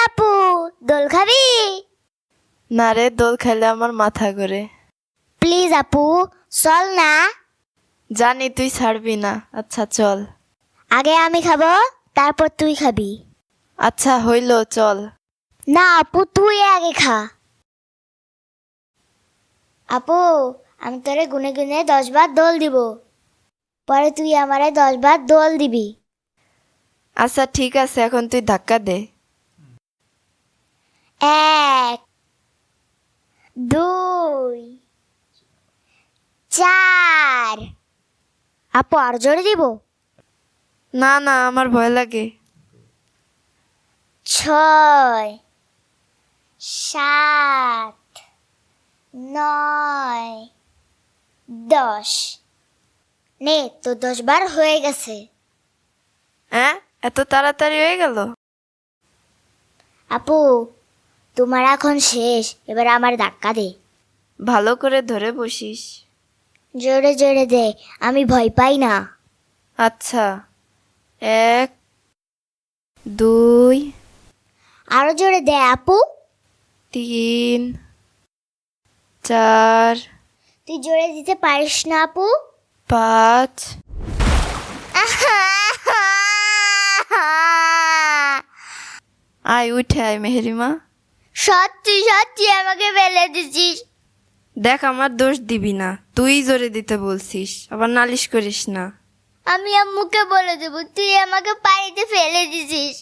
আপু, দোল খাবি? না রে, দোল খাইলে আমার মাথা ঘোরে। প্লিজ আপু, চল না। জানি তুই ছাড়বি না। আচ্ছা চল। আগে আমি খাবো, তারপর তুই খাবি। আচ্ছা হইল, চল। না আপু, তুই আগে খা। আপু, আমি তোরে গুনে গুনে 10 বার দোল দিব, পরে তুই আমারে 10 বার দোল দিবি। আচ্ছা ঠিক আছে, এখন তুই ধাক্কা দে। 1 2 4। আপু আর জোরে দিব? না না, আমার ভয় লাগে। 6 7 9 10। নে, তো 10 বার হয়ে গেছে। হ্যাঁ, এত তাড়াতাড়ি হয়ে গেল? আপু, তোমার এখন শেষ, এবার আমার ধাক্কা দে। ভালো করে ধরে বসিস। জোরে জোরে দে, আমি ভয় পাই না। আচ্ছা, 1 2 আরো জোরে দে আপু। 3 4 তুই জোরে দিতে পারিস না আপু। 5। আয় উঠে আয় মেহেরিমা। সত্যি সত্যি আমাকে ফেলে দিছিস। দেখ, আমার দোষ দিবি না, তুই জোরে দিতে বলছিস, আবার নালিশ করিস না। আমি আম্মুকে বলে দেবো তুই আমাকে পানিতে ফেলে দিছিস।